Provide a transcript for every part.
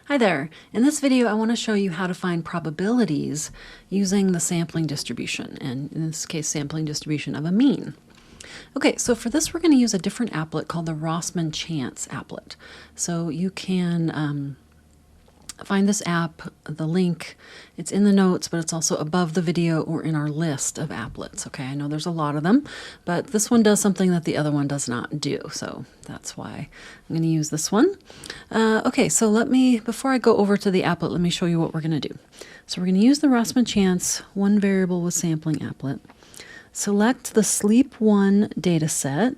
Hi there. In this video, I want to show you how to find probabilities using the sampling distribution, and in this case, sampling distribution of a mean. Okay, so for this, we're going to use a different applet called the Rossmann chance applet. So you can find this app, the link, it's in the notes, but it's also above the video or in our list of applets. Okay, I know there's a lot of them, but this one does something that the other one does not do, so that's why I'm going to use this one. Okay, so before I go over to the applet, let me show you what we're going to do. So we're going to use the Rossmann chance one variable with sampling applet. Select the sleep 1 data set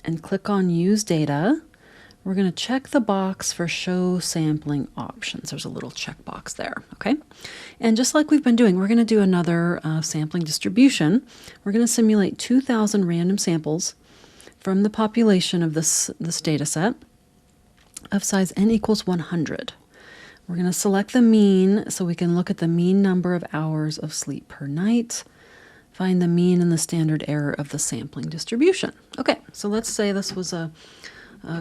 and click on use data. We're going to check the box for show sampling options. There's a little checkbox there, okay? And just like we've been doing, we're going to do another sampling distribution. We're going to simulate 2,000 random samples from the population of this data set of size n equals 100. We're going to select the mean so we can look at the mean number of hours of sleep per night, find the mean and the standard error of the sampling distribution. Okay, so let's say this was a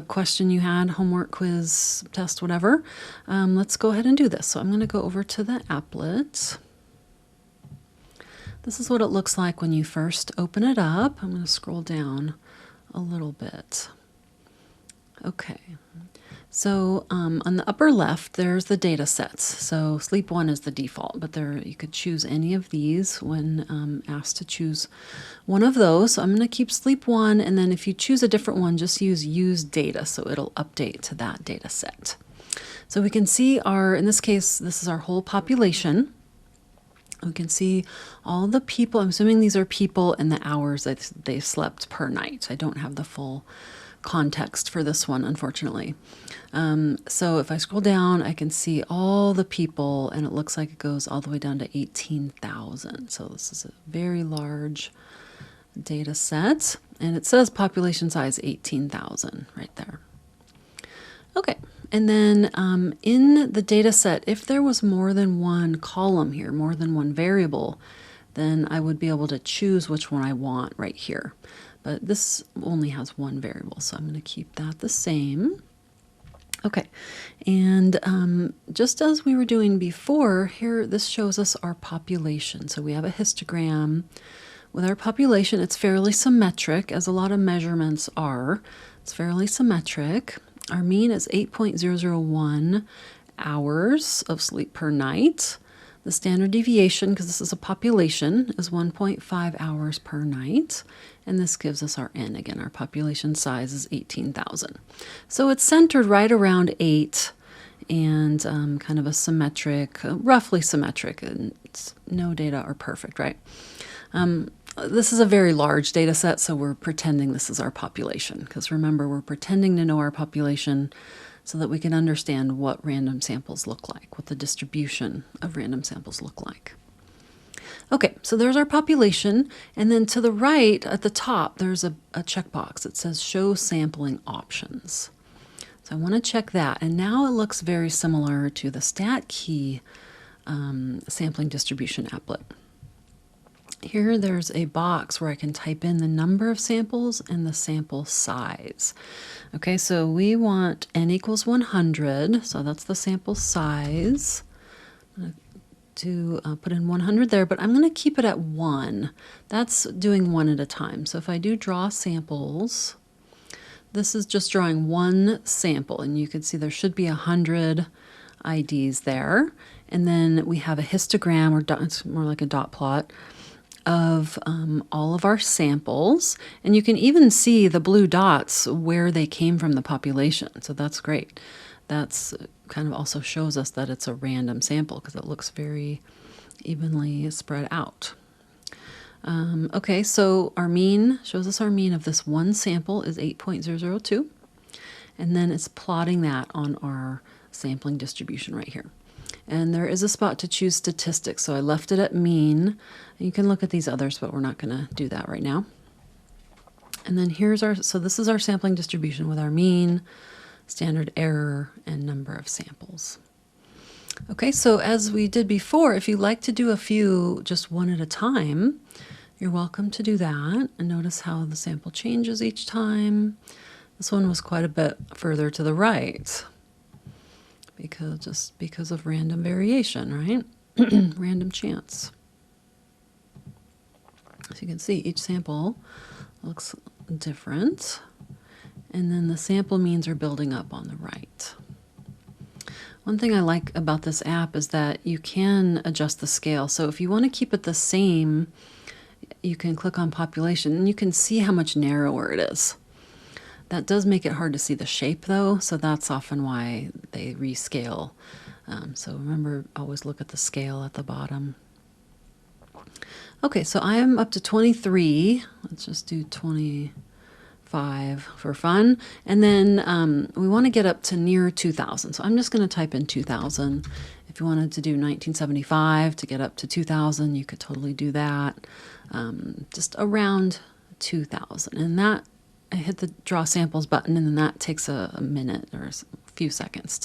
question you had, homework, quiz, test, whatever. Let's go ahead and do this. So I'm going to go over to the applet. This is what it looks like when you first open it up. I'm going to scroll down a little bit. Okay. So on the upper left, there's the data sets. So sleep 1 is the default, but you could choose any of these when asked to choose one of those. So I'm going to keep sleep 1, and then if you choose a different one, just use data, so it'll update to that data set. So we can see in this case, this is our whole population. We can see all the people. I'm assuming these are people and the hours that they slept per night. I don't have the full context for this one, unfortunately. So if I scroll down, I can see all the people, and it looks like it goes all the way down to 18,000. So this is a very large data set, and it says population size 18,000 right there. Okay, and then in the data set, if there was more than one column here, more than one variable, then I would be able to choose which one I want right here. But this only has one variable, so I'm going to keep that the same. Okay, and just as we were doing before, here this shows us our population. So we have a histogram with our population. It's fairly symmetric, as a lot of measurements are. It's fairly symmetric. Our mean is 8.001 hours of sleep per night. The standard deviation, because this is a population, is 1.5 hours per night. And this gives us our n. Again, our population size is 18,000. So it's centered right around 8 and kind of a symmetric, roughly symmetric. And no data are perfect, right? This is a very large data set, so we're pretending this is our population. Because remember, we're pretending to know our population so that we can understand what random samples look like, what the distribution of random samples look like. Okay, so there's our population, and then to the right at the top there's a checkbox. It says show sampling options. So I want to check that, and now it looks very similar to the StatKey sampling distribution applet. Here there's a box where I can type in the number of samples and the sample size. Okay, so we want n equals 100, so that's the sample size. I'm going to put in 100 there, but I'm going to keep it at 1. That's doing one at a time. So if I do draw samples, this is just drawing one sample, and you can see there should be 100 IDs there. And then we have a histogram, or it's more like a dot plot, of all of our samples, and you can even see the blue dots where they came from the population, so that's great. That's kind of also shows us that it's a random sample because it looks very evenly spread out. Okay, so our mean shows us our mean of this one sample is 8.002, and then it's plotting that on our sampling distribution right here. And there is a spot to choose statistics, so I left it at mean. You can look at these others, but we're not going to do that right now. And then so this is our sampling distribution with our mean, standard error, and number of samples. Okay, so as we did before, if you like to do a few just one at a time, you're welcome to do that. And notice how the sample changes each time. This one was quite a bit further to the right. because of random variation, right? Random chance. As you can see, each sample looks different, and then the sample means are building up on the right. One thing I like about this app is that you can adjust the scale. So if you want to keep it the same, you can click on population and you can see how much narrower it is. That does make it hard to see the shape though, so that's often why they rescale. So remember, always look at the scale at the bottom. Okay, so I am up to 23. Let's just do 25 for fun. And then we want to get up to near 2000. So I'm just going to type in 2000. If you wanted to do 1975 to get up to 2000, you could totally do that. Just around 2000. And that, I hit the draw samples button, and then that takes a minute or a few seconds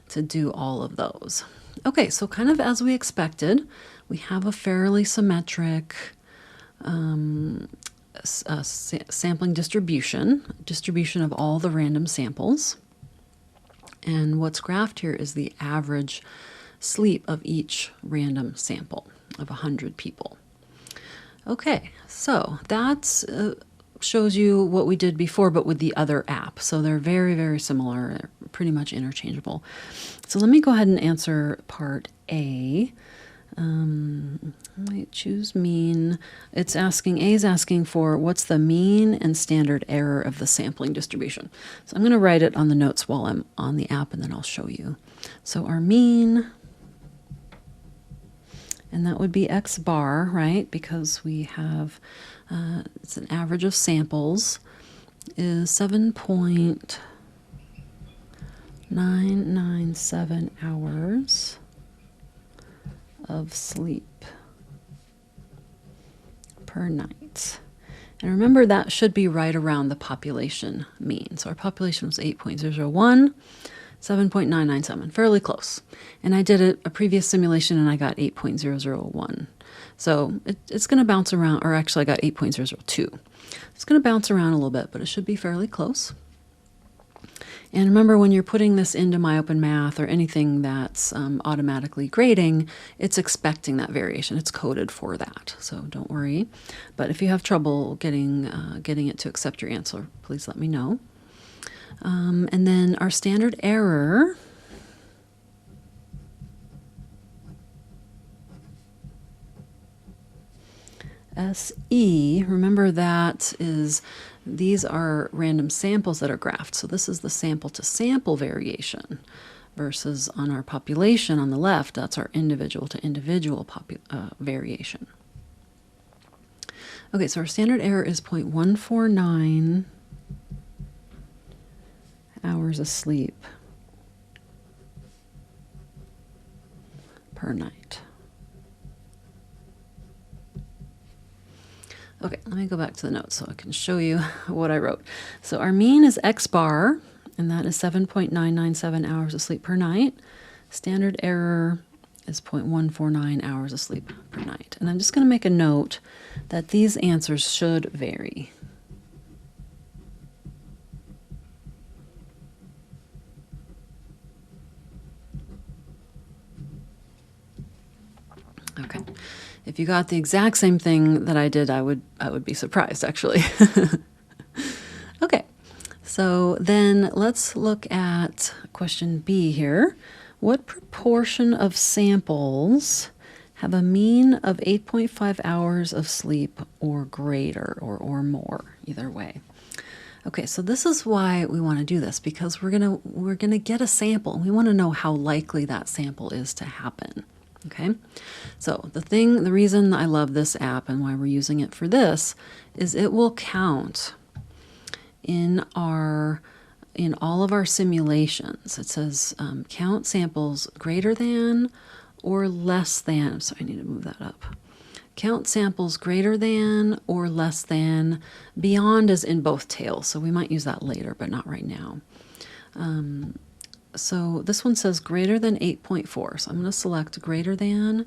to do all of those. Okay, so kind of as we expected, we have a fairly symmetric sampling distribution of all the random samples. And what's graphed here is the average sleep of each random sample of 100 people. Okay, so that's shows you what we did before, but with the other app. So they're very, very similar. They're pretty much interchangeable. So let me go ahead and answer part A. Might choose mean. It's asking, A is asking for what's the mean and standard error of the sampling distribution. So I'm going to write it on the notes while I'm on the app, and then I'll show you. So our mean, and that would be X bar, right? Because we have, it's an average of samples, is 7.997 hours of sleep per night. And remember, that should be right around the population mean. So our population was 8.001, 7.997, fairly close. And I did a previous simulation and I got 8.001. So it's going to bounce around, or actually I got 8.002. It's going to bounce around a little bit, but it should be fairly close. And remember, when you're putting this into MyOpenMath or anything that's automatically grading, it's expecting that variation. It's coded for that, so don't worry. But if you have trouble getting it to accept your answer, please let me know. And then our standard error, SE, remember that is, these are random samples that are graphed. So this is the sample to sample variation versus on our population on the left, that's our individual to individual variation. Okay, so our standard error is 0.149 hours of sleep per night. Okay, let me go back to the notes so I can show you what I wrote. So our mean is X bar, and that is 7.997 hours of sleep per night. Standard error is 0.149 hours of sleep per night. And I'm just going to make a note that these answers should vary. Okay. If you got the exact same thing that I did, I would be surprised, actually. Okay, so then let's look at question B here. What proportion of samples have a mean of 8.5 hours of sleep or greater, or more, either way? Okay, so this is why we want to do this, because we're gonna get a sample, and we want to know how likely that sample is to happen. Okay, so the reason I love this app and why we're using it for this is it will count in all of our simulations. It says count samples greater than or less than. So I need to move that up. Count samples greater than or less than. Beyond is in both tails, so we might use that later, but not right now. So this one says greater than 8.4. So I'm going to select greater than,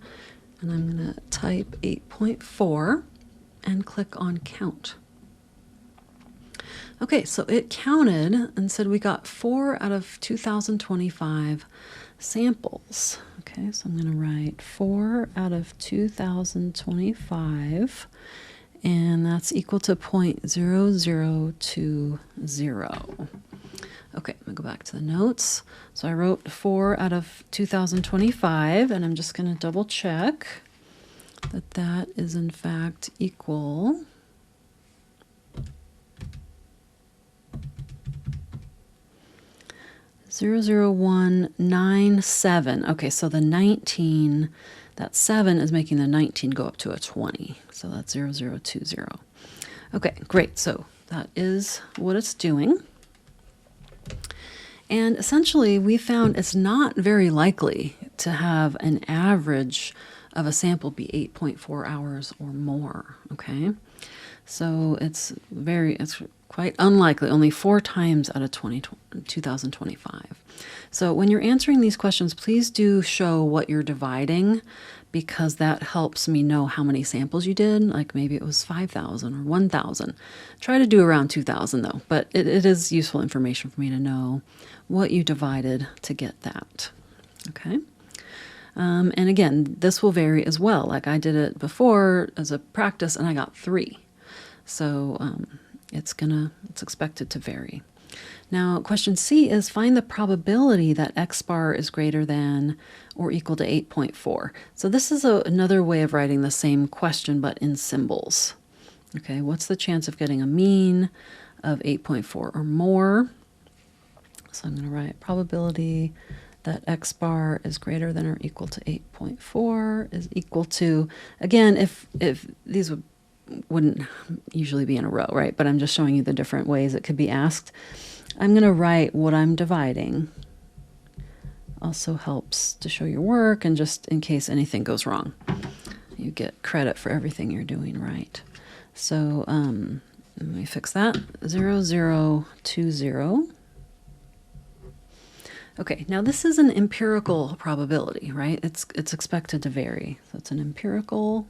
and I'm going to type 8.4 and click on count. Okay, so it counted and said we got 4 out of 2025 samples. Okay, so I'm going to write 4 out of 2025, and that's equal to 0.0020. Okay, I'm going to go back to the notes. So I wrote 4 out of 2025, and I'm just going to double check that that is in fact equal 00197. Okay, so the 19, that 7 is making the 19 go up to a 20. So that's 0020. Okay, great. So that is what it's doing. And essentially, we found it's not very likely to have an average of a sample be 8.4 hours or more, okay? So it's quite unlikely, only 4 times out of 2025. So when you're answering these questions, please do show what you're dividing, because that helps me know how many samples you did. Like maybe it was 5,000 or 1,000. Try to do around 2,000 though, but it is useful information for me to know what you divided to get that. Okay. And again, this will vary as well. Like I did it before as a practice and I got 3. So it's expected to vary. Now, question C is find the probability that X bar is greater than or equal to 8.4. So this is another way of writing the same question, but in symbols. Okay, what's the chance of getting a mean of 8.4 or more? So I'm going to write probability that X bar is greater than or equal to 8.4 is equal to, again, if these wouldn't usually be in a row, right? But I'm just showing you the different ways it could be asked. I'm going to write what I'm dividing. Also helps to show your work, and just in case anything goes wrong, you get credit for everything you're doing right. So let me fix that. 0020. Okay, now this is an empirical probability, right? It's expected to vary. So it's an empirical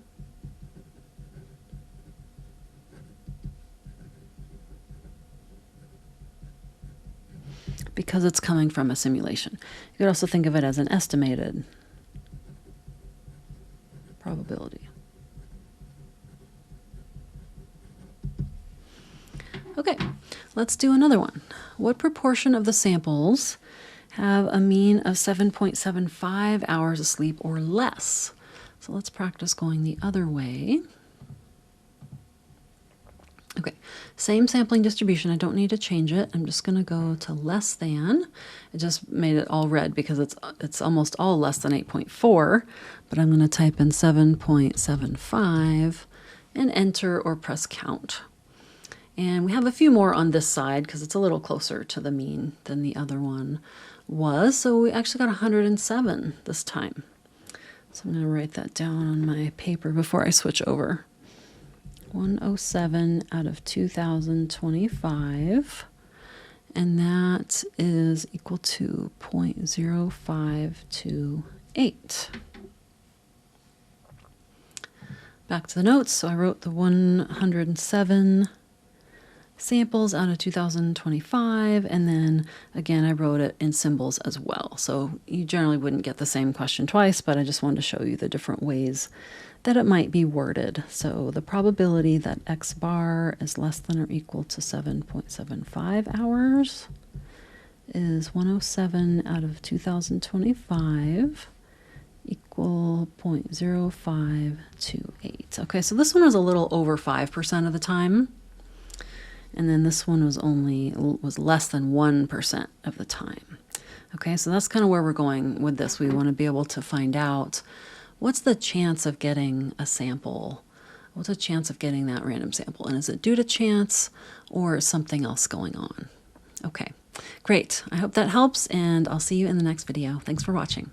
because it's coming from a simulation. You could also think of it as an estimated probability. Okay, let's do another one. What proportion of the samples have a mean of 7.75 hours of sleep or less? So let's practice going the other way. Okay, same sampling distribution. I don't need to change it. I'm just going to go to less than. I just made it all red because it's almost all less than 8.4, but I'm going to type in 7.75 and enter or press count. And we have a few more on this side because it's a little closer to the mean than the other one was. So we actually got 107 this time. So I'm going to write that down on my paper before I switch over. 107 out of 2025, and that is equal to 0.0528. Back to the notes. So I wrote the 107 samples out of 2025, and then again I wrote it in symbols as well. So you generally wouldn't get the same question twice, but I just wanted to show you the different ways that it might be worded. So the probability that X bar is less than or equal to 7.75 hours is 107 out of 2025 equal 0.0528. Okay, so this one was a little over 5% of the time. And then this one was less than 1% of the time. Okay, so that's kind of where we're going with this. We want to be able to find out what's the chance of getting a sample? What's the chance of getting that random sample? And is it due to chance or is something else going on? Okay, great. I hope that helps, and I'll see you in the next video. Thanks for watching.